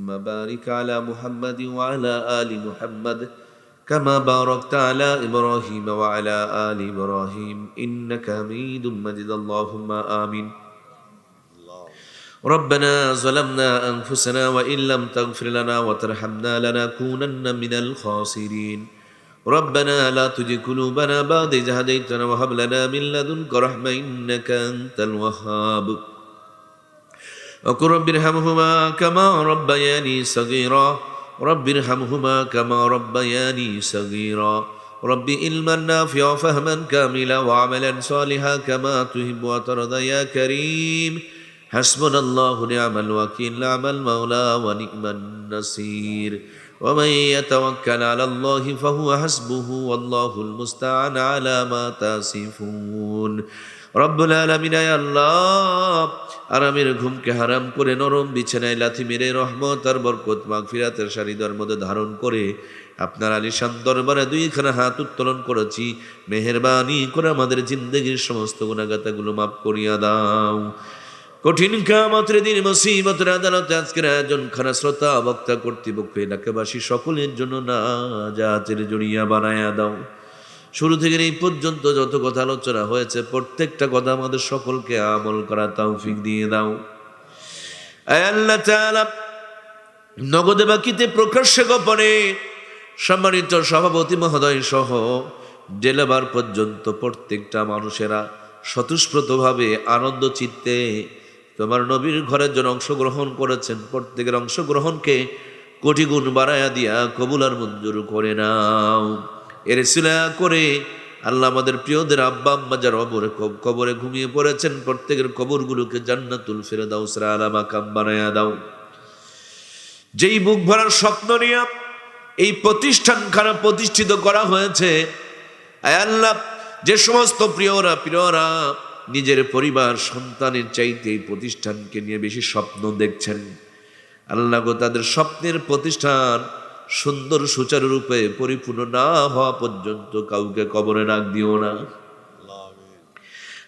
اللهم بارك على محمد وعلى آل محمد كما باركت على إبراهيم وعلى آل إبراهيم إنك حميد مجيد اللهم آمين ربنا ظلمنا أنفسنا وإن لم تغفر لنا وترحمنا لنكونن من الخاسرين ربنا لا تزغ قلوبنا بعد إذ هديتنا وهب لنا من لدنك رحمة إنك أنت الوهاب وقل رب ارحمهما كما ربياني صغيرا رب ارحمهما كما ربياني صغيرا رب علما نافعا وفهما كاملا وعملا صالحا كما تحب وترضى يا كريم حسبنا الله نعم الوكيل نعم المولى ونعم النصير ومن يتوكل على الله فهو حسبه والله المستعان على ما تصفون রব্বুল আলামিন আয় আল্লাহ আরামের ঘুমকে হারাম করে নরম বিছানায় লাথি মেরে রহমত আর বরকত মাগফিরাতের সারিদার মধ্যে ধারণ করে আপনার আলিশান দরবারে দুইখানা হাত উত্তোলন করেছি মেহেরবানি করে আমাদের জিন্দেগির সমস্ত গুনাহগাতাগুলো মাফ করিয়া দাও কঠিন কিয়ামতের দিন মুসিবতের আদালতে আজকের আয়োজন খানা শ্রোতা বক্তা কর্তৃপক্ষ এলাকাবাসী সকলের জন্য নাজাতের জড়িয়া বানায়া দাও শুরু থেকে এই পর্যন্ত যত কথা আলোচনা হয়েছে প্রত্যেকটা কথা আমাদের সকলকে আমল করা তৌফিক দিয়ে দাও আয় আল্লাহ তাআলা নগদে বাকিতে প্রকাশ্যে গোপনে সম্মানিত সভাপতি মহোদয় সহ ডেলাবার পর্যন্ত প্রত্যেকটা মানুষেরা স্বতঃস্ফূর্তভাবে আনন্দ চিত্তে তোমার নবীর ঘরের জন্য অংশগ্রহণ করেছেন প্রত্যেকের অংশগ্রহণকে কোটি গুণ বাড়ায়া দিয়া কবুল আর মঞ্জুর করে নাও এর সিলা করে আল্লাহ আমাদের প্রিয়দের আব্বা আম্মা যারা কবরে ঘুমিয়ে পড়েছেন প্রত্যেকের কবরগুলোকে জান্নাতুল ফেরদাউস আলা মাকাম বানায়া দাও যেই বুক ভরার স্বপ্ন নিয়ে এই প্রতিষ্ঠানখানা প্রতিষ্ঠিত করা হয়েছে আয় আল্লাহ যে সমস্ত প্রিয়রা নিজের পরিবার সন্তানের চাইতে এই প্রতিষ্ঠানকে নিয়ে বেশি স্বপ্ন দেখছেন আল্লাহ গো তাদের স্বপ্নের প্রতিষ্ঠান সুন্দর সুচারুরূপে পরিপূর্ণ না হওয়া পর্যন্ত কাউকে কবরে রাখ দিও না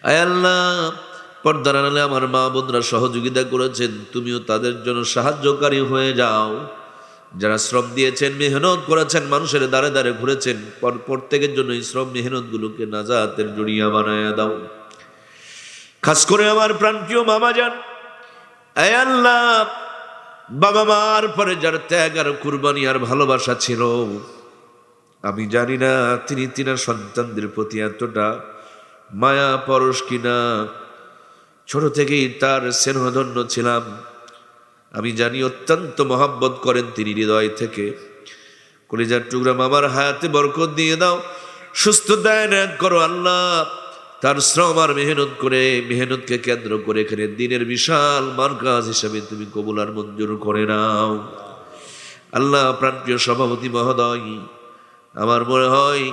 আয় আল্লাহ পর্দার আড়ালে আমার মা বোনরা সহযোগিতা করেছেন তুমিও তাদের জন্য সাহায্যকারী হয়ে যাও যারা শ্রম দিয়েছেন মেহনত করেছেন মানুষের দ্বারে দ্বারে ঘুরেছেন প্রত্যেকের জন্য এই শ্রম মেহনত গুলোকে নাজাতের জড়িয়া বানায়া দাও খাস করে আমার প্রাণপ্রিয় মামা যান আয় আল্লাহ বাবা মার পরে যার ত্যাগ আর কুরবানি আর ভালোবাসা ছিল আমি জানি না তিনি তিনার সন্তানদের প্রতি এতটা মায়া পরশ কিনা ছোট থেকেই তার স্নেহধন্য ছিলাম আমি জানি অত্যন্ত মহাব্বত করেন তিনি হৃদয় থেকে কলিজার টুকরা মামার হায়াতে বরকত দিয়ে দাও সুস্থতা এনায়েত করো আল্লাহ তার শ্রম আর মেহনতকে কেন্দ্র করে এখানে দিনের বিশাল মার্কাজ হিসাবে তুমি কবুল আর মঞ্জুর করে নাও আল্লাহ প্রাণপ্রিয় সভাপতি মহোদয় আমার মনে হয়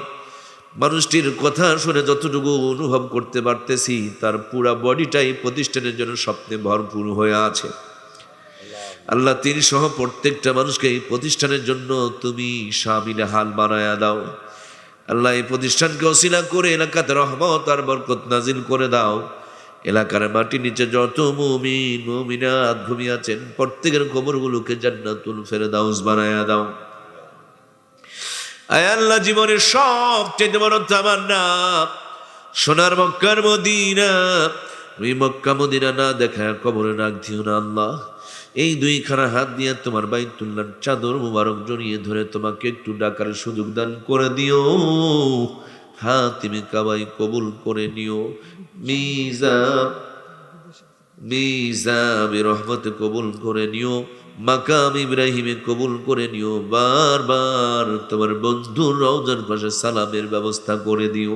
মানুষটির কথা শুনে যতটুকু অনুভব করতে পারতেছি তার পুরা বডিটাই প্রতিষ্ঠানের জন্য স্বপ্নে ভরপুর হয়ে আছে আল্লাহ তিনি সহ প্রত্যেকটা মানুষকে এই প্রতিষ্ঠানের জন্য তুমি শামিলে হাল বানায়া দাও আল্লাহ এই প্রতিষ্ঠানকে ওসিলা করে এলাকাতে রহমত আর বরকত নাজিল করে দাও এলাকার মাটির নিচে যত মুমিন মুমিনাত ঘুমিয়ে আছেন প্রত্যেকের কবরগুলোকে জান্নাতুল ফেরদাউস বানায়া দাও আয় আল্লাহ জীবনের সবচেয়ে বড় তামান্না সোনার মক্কার মদিনা ওই মক্কা মদিনা না দেখা কবরে রাখ দিও না আল্লাহ এই দুইখানা হাত দিয়ে তোমার বাইতুল্লাহর চাদর মুবারক জড়িয়ে ধরে তোমাকে একটু ডাকার সুযোগ দান করে দিও হাতিমে কাবাই কবুল করে নিও মিজাবে রহমতে কবুল করে নিও মাকাম ইব্রাহিমে কবুল করে নিও বারবার তোমার বন্ধুর রওজার পাশে সালামের ব্যবস্থা করে দিও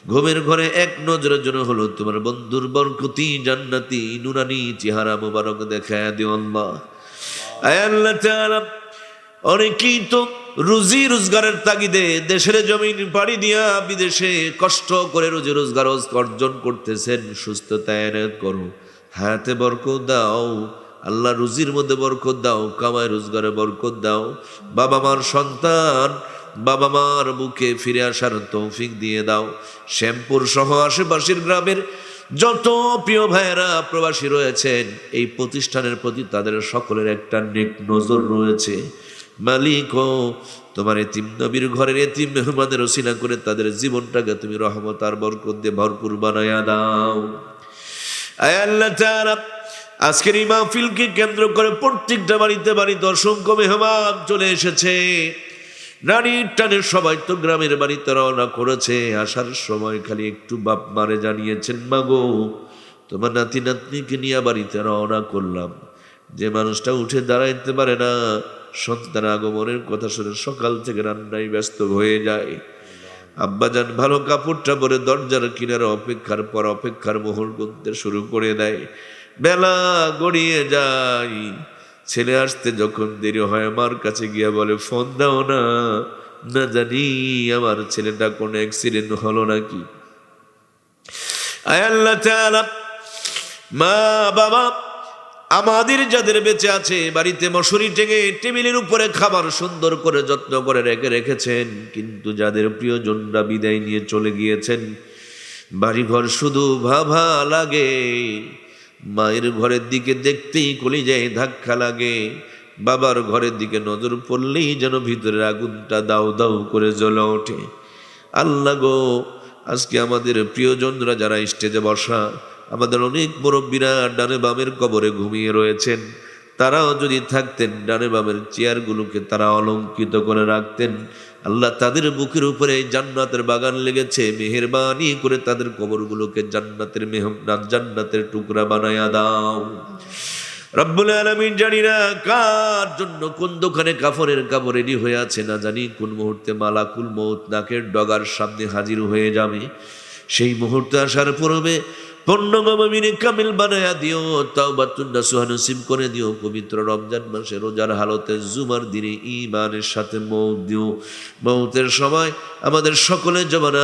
ঘুমের ঘরে এক নজরের জন্য হলো তোমার বন্ধুর বরকতি জান্নাতি নুরানি চেহারা মুবারক দেখায় দিও আল্লাহ আয় আল্লাহ তাআলা অনেকেই তো রুজি রোজগারের তাগিদে দেশের জমিন পাড়ি দিয়া বিদেশে কষ্ট করে রুজি রোজগার অর্জন করতেছেন সুস্থতা এনায়েত করো হায়াতে বরকত দাও আল্লাহ রুজির মধ্যে বরকত দাও কামাই রোজগারে বরকত দাও বাবা মার সন্তান বাবা মার বুকে ফিরে আসার তৌফিক দিয়ে দাও শ্যামপুর সহ আশেপাশের গ্রামের যত প্রিয় ভাইয়েরা প্রবাসী রয়েছেন, এই প্রতিষ্ঠানের প্রতি তাদের সকলের একটা নেক নজর রয়েছে। মালিক ও তোমার এতিম নবীর ঘরের এতিম মেহমানের ওসিলা করে তাদের জীবনটাকে তুমি রহমত আর বরকত দিয়ে ভরপুর বানায়া দাও। আয় আল্লাহ তাআলা, আজকের এই মাহফিলকে কেন্দ্র করে প্রত্যেকটা বাড়িতে বাড়িতে অসংখ্য মেহমান চলে এসেছে। রানীর টানে সবাই তো গ্রামের বাড়িতে রওনা করেছে। আসার সময় খালি একটু বাপ মারে জানিয়েছেন, মাগো তোমার নাতি নাতনিকে নিয়ে বাড়িতে রওনা করলাম। যে মানুষটা উঠে দাঁড়াইতে পারে না, সন্তান আগমনের কথা শুনে সকাল থেকে রান্নায় ব্যস্ত হয়ে যায়। আব্বাজান ভালো কাপড়টা পরে দরজার কিনারে অপেক্ষার মোহর গুনতে শুরু করে দেয়। বেলা গড়িয়ে যায়, ছেলে আসতে যখন দেরি হয় মার কাছে গিয়া বলে, ফোন দাও না, না জানি আমার ছেলেটা কোনো অ্যাক্সিডেন্ট হলো নাকি। আয় আল্লাহ তাআলা, মা বাবা আমাদের যাদের বেঁচে আছে বাড়িতে মশারি টেঙে টেবিলের উপরে খাবার সুন্দর করে যত্ন করে রেখেছেন, কিন্তু যাদের প্রিয়জনরা বিদায় নিয়ে চলে গিয়েছেন, বাড়িঘর শুধু ভাভা লাগে। মায়ের ঘরের দিকে দেখতেই কলিজায় ধাক্কা লাগে, বাবার ঘরের দিকে নজর পড়লেই যেন ভিতরের আগুনটা দাউ দাউ করে জ্বলে ওঠে। আল্লাহ গো, আজকে আমাদের প্রিয়জনরা যারা স্টেজে বসা, আমাদের অনেক মুরব্বীরা ডানে বামের কবরে ঘুমিয়ে রয়েছেন, তারাও যদি থাকতেন ডানে বামের চেয়ারগুলোকে তারা অলঙ্কৃত করে রাখতেন। আল্লাহ, তাদের বুকের উপরে জান্নাতের বাগান লেগেছে, মেহেরবানি করে তাদের কবরগুলোকে জান্নাতের টুকরা বানায়া দাও। রব্বুল আলামিন, জানি না কার জন্য কোন দোকানে কাফনের কাপড় রেডি হয়ে আছে, না জানি কোন মুহূর্তে মালাকুল মউত নাকের ডগার সামনে হাজির হয়ে যাবে। সেই মুহূর্তে আসার পূর্বে পূর্ণমিনে কামিল বানায়া দিও, তাওবাতুন নাসুহা নসিব করে দিও। পবিত্র রমজান মাসে রোজার হালতে জুমার দিনে ঈমানের সাথে মউত দিও। মউতের সময় আমাদের সকলের জবান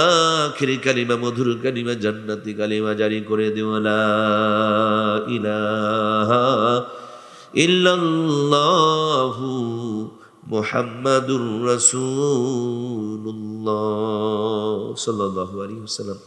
আখিরি কালিমা, মধুর কালিমা, জান্নাতি কালিমা জারি করে দিও, লা ইলাহা ইল্লাল্লাহু মুহাম্মাদুর রাসূলুল্লাহ সাল্লাল্লাহু আলাইহি ওয়াসাল্লাম।